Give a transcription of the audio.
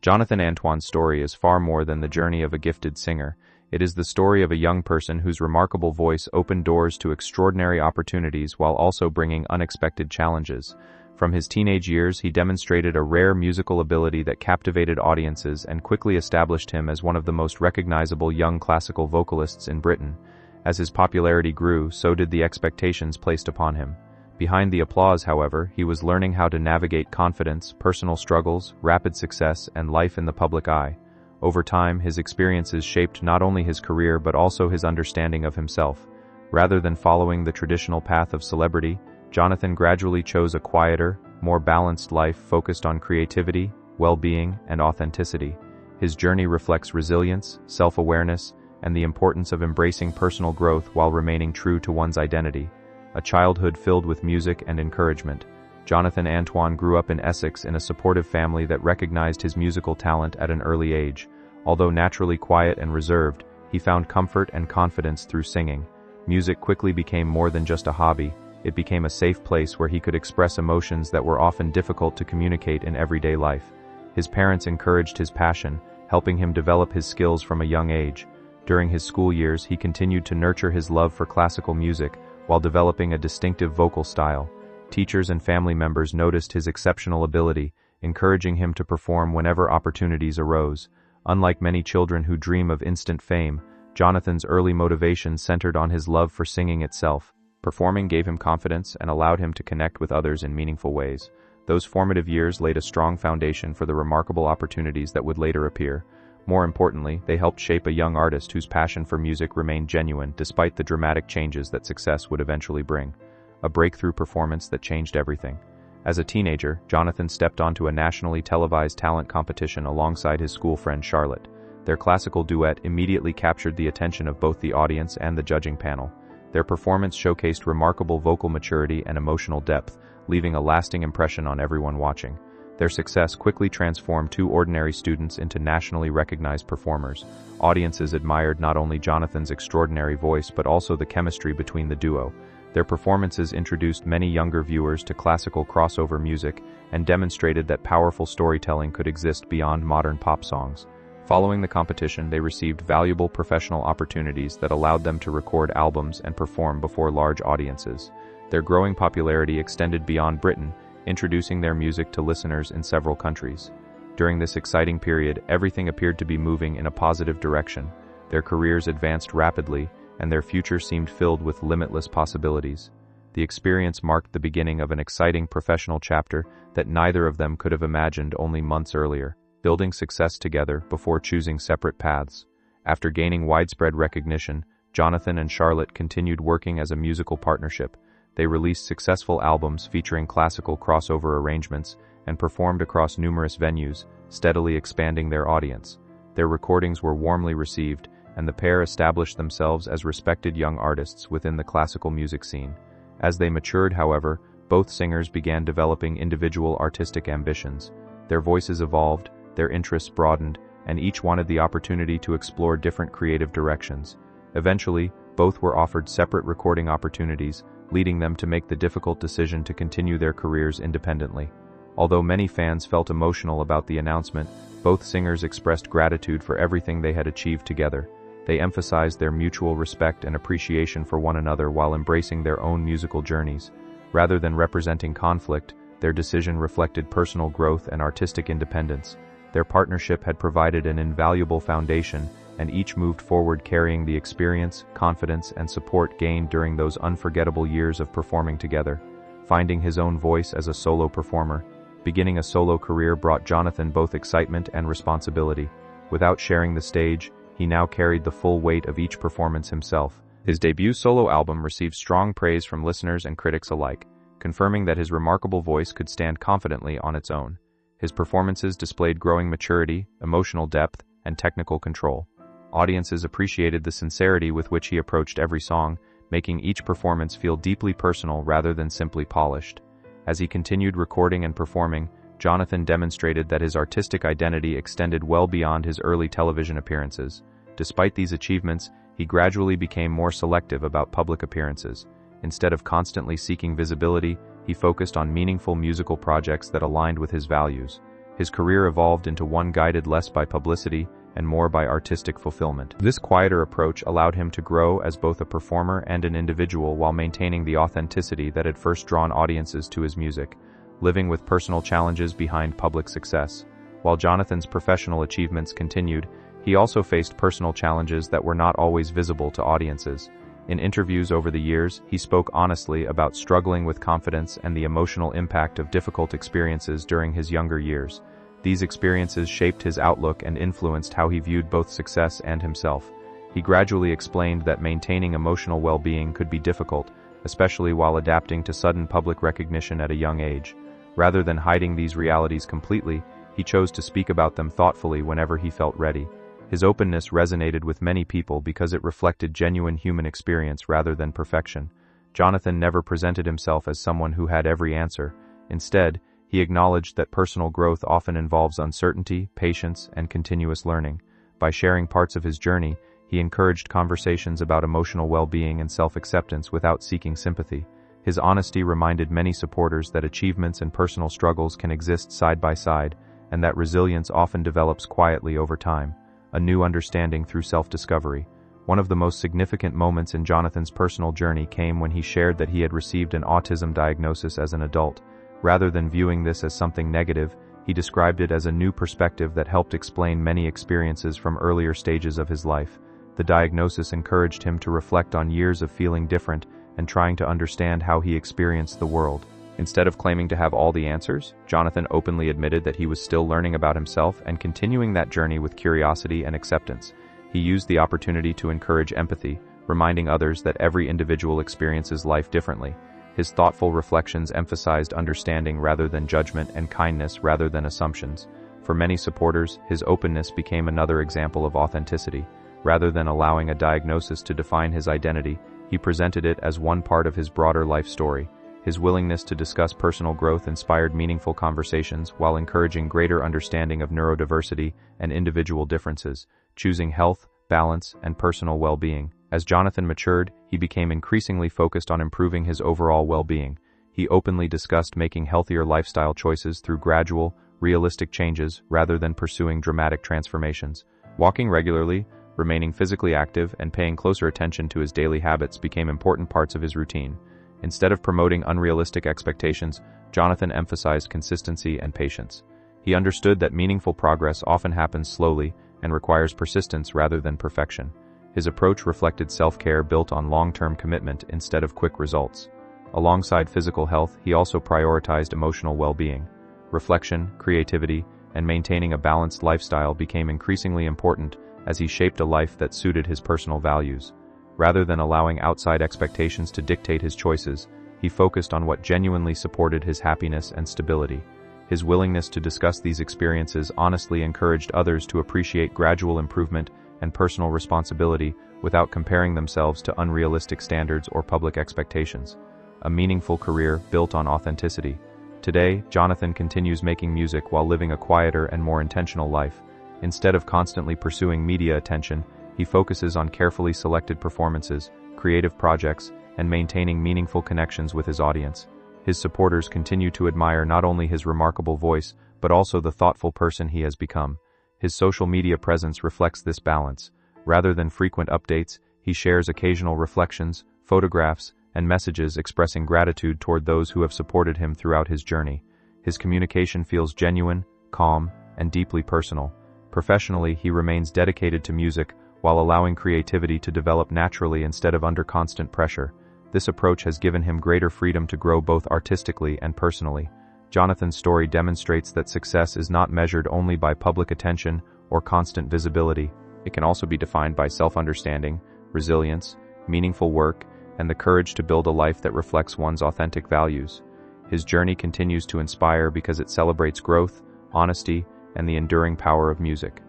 Jonathan Antoine's story is far more than the journey of a gifted singer. It is the story of a young person whose remarkable voice opened doors to extraordinary opportunities while also bringing unexpected challenges. From his teenage years, he demonstrated a rare musical ability that captivated audiences and quickly established him as one of the most recognizable young classical vocalists in Britain. As his popularity grew, so did the expectations placed upon him. Behind the applause, however, he was learning how to navigate confidence, personal struggles, rapid success, and life in the public eye. Over time, his experiences shaped not only his career but also his understanding of himself. Rather than following the traditional path of celebrity, Jonathan gradually chose a quieter, more balanced life focused on creativity, well-being, and authenticity. His journey reflects resilience, self-awareness, and the importance of embracing personal growth while remaining true to one's identity. A childhood filled with music and encouragement, Jonathan Antoine grew up in Essex in a supportive family that recognized his musical talent at an early age. Although naturally quiet and reserved, he found comfort and confidence through singing. Music quickly became more than just a hobby. It became a safe place where he could express emotions that were often difficult to communicate in everyday life. His parents encouraged his passion, helping him develop his skills from a young age. During his school years, he continued to nurture his love for classical music while developing a distinctive vocal style. Teachers and family members noticed his exceptional ability, encouraging him to perform whenever opportunities arose. Unlike many children who dream of instant fame, Jonathan's early motivation centered on his love for singing itself. Performing gave him confidence and allowed him to connect with others in meaningful ways. Those formative years laid a strong foundation for the remarkable opportunities that would later appear. More importantly, they helped shape a young artist whose passion for music remained genuine despite the dramatic changes that success would eventually bring. A breakthrough performance that changed everything. As a teenager, Jonathan stepped onto a nationally televised talent competition alongside his school friend Charlotte. Their classical duet immediately captured the attention of both the audience and the judging panel. Their performance showcased remarkable vocal maturity and emotional depth, leaving a lasting impression on everyone watching. Their success quickly transformed two ordinary students into nationally recognized performers. Audiences admired not only Jonathan's extraordinary voice but also the chemistry between the duo. Their performances introduced many younger viewers to classical crossover music and demonstrated that powerful storytelling could exist beyond modern pop songs. Following the competition, they received valuable professional opportunities that allowed them to record albums and perform before large audiences. Their growing popularity extended beyond Britain, introducing their music to listeners in several countries. During this exciting period, everything appeared to be moving in a positive direction. Their careers advanced rapidly, and their future seemed filled with limitless possibilities. The experience marked the beginning of an exciting professional chapter that neither of them could have imagined only months earlier, building success together before choosing separate paths. After gaining widespread recognition, Jonathan and Charlotte continued working as a musical partnership. They released successful albums featuring classical crossover arrangements and performed across numerous venues, steadily expanding their audience. Their recordings were warmly received, and the pair established themselves as respected young artists within the classical music scene. As they matured, however, both singers began developing individual artistic ambitions. Their voices evolved, their interests broadened, and each wanted the opportunity to explore different creative directions. Eventually, both were offered separate recording opportunities, leading them to make the difficult decision to continue their careers independently. Although many fans felt emotional about the announcement, both singers expressed gratitude for everything they had achieved together. They emphasized their mutual respect and appreciation for one another while embracing their own musical journeys. Rather than representing conflict, their decision reflected personal growth and artistic independence. Their partnership had provided an invaluable foundation, and each moved forward carrying the experience, confidence, and support gained during those unforgettable years of performing together. Finding his own voice as a solo performer, beginning a solo career brought Jonathan both excitement and responsibility. Without sharing the stage, he now carried the full weight of each performance himself. His debut solo album received strong praise from listeners and critics alike, confirming that his remarkable voice could stand confidently on its own. His performances displayed growing maturity, emotional depth, and technical control. Audiences appreciated the sincerity with which he approached every song, making each performance feel deeply personal rather than simply polished. As he continued recording and performing, Jonathan demonstrated that his artistic identity extended well beyond his early television appearances. Despite these achievements, he gradually became more selective about public appearances. Instead of constantly seeking visibility, he focused on meaningful musical projects that aligned with his values. His career evolved into one guided less by publicity and more by artistic fulfillment. This quieter approach allowed him to grow as both a performer and an individual while maintaining the authenticity that had first drawn audiences to his music, living with personal challenges behind public success. While Jonathan's professional achievements continued, he also faced personal challenges that were not always visible to audiences. In interviews over the years, he spoke honestly about struggling with confidence and the emotional impact of difficult experiences during his younger years. These experiences shaped his outlook and influenced how he viewed both success and himself. He gradually explained that maintaining emotional well-being could be difficult, especially while adapting to sudden public recognition at a young age. Rather than hiding these realities completely, he chose to speak about them thoughtfully whenever he felt ready. His openness resonated with many people because it reflected genuine human experience rather than perfection. Jonathan never presented himself as someone who had every answer. Instead, he acknowledged that personal growth often involves uncertainty, patience, and continuous learning. By sharing parts of his journey, he encouraged conversations about emotional well-being and self-acceptance without seeking sympathy. His honesty reminded many supporters that achievements and personal struggles can exist side by side, and that resilience often develops quietly over time. A new understanding through self-discovery. One of the most significant moments in Jonathan's personal journey came when he shared that he had received an autism diagnosis as an adult. Rather than viewing this as something negative, he described it as a new perspective that helped explain many experiences from earlier stages of his life. The diagnosis encouraged him to reflect on years of feeling different and trying to understand how he experienced the world. Instead of claiming to have all the answers, Jonathan openly admitted that he was still learning about himself and continuing that journey with curiosity and acceptance. He used the opportunity to encourage empathy, reminding others that every individual experiences life differently. His thoughtful reflections emphasized understanding rather than judgment and kindness rather than assumptions. For many supporters, his openness became another example of authenticity. Rather than allowing a diagnosis to define his identity, he presented it as one part of his broader life story. His willingness to discuss personal growth inspired meaningful conversations while encouraging greater understanding of neurodiversity and individual differences, choosing health, balance, and personal well-being. As Jonathan matured, he became increasingly focused on improving his overall well-being. He openly discussed making healthier lifestyle choices through gradual, realistic changes rather than pursuing dramatic transformations. Walking regularly, remaining physically active, and paying closer attention to his daily habits became important parts of his routine. Instead of promoting unrealistic expectations, Jonathan emphasized consistency and patience. He understood that meaningful progress often happens slowly and requires persistence rather than perfection. His approach reflected self-care built on long-term commitment instead of quick results. Alongside physical health, he also prioritized emotional well-being. Reflection, creativity, and maintaining a balanced lifestyle became increasingly important as he shaped a life that suited his personal values. Rather than allowing outside expectations to dictate his choices, he focused on what genuinely supported his happiness and stability. His willingness to discuss these experiences honestly encouraged others to appreciate gradual improvement and personal responsibility without comparing themselves to unrealistic standards or public expectations. A meaningful career built on authenticity. Today, Jonathan continues making music while living a quieter and more intentional life. Instead of constantly pursuing media attention, he focuses on carefully selected performances, creative projects, and maintaining meaningful connections with his audience. His supporters continue to admire not only his remarkable voice, but also the thoughtful person he has become. His social media presence reflects this balance. Rather than frequent updates, he shares occasional reflections, photographs, and messages expressing gratitude toward those who have supported him throughout his journey. His communication feels genuine, calm, and deeply personal. Professionally, he remains dedicated to music, while allowing creativity to develop naturally instead of under constant pressure. This approach has given him greater freedom to grow both artistically and personally. Jonathan's story demonstrates that success is not measured only by public attention or constant visibility. It can also be defined by self-understanding, resilience, meaningful work, and the courage to build a life that reflects one's authentic values. His journey continues to inspire because it celebrates growth, honesty, and the enduring power of music.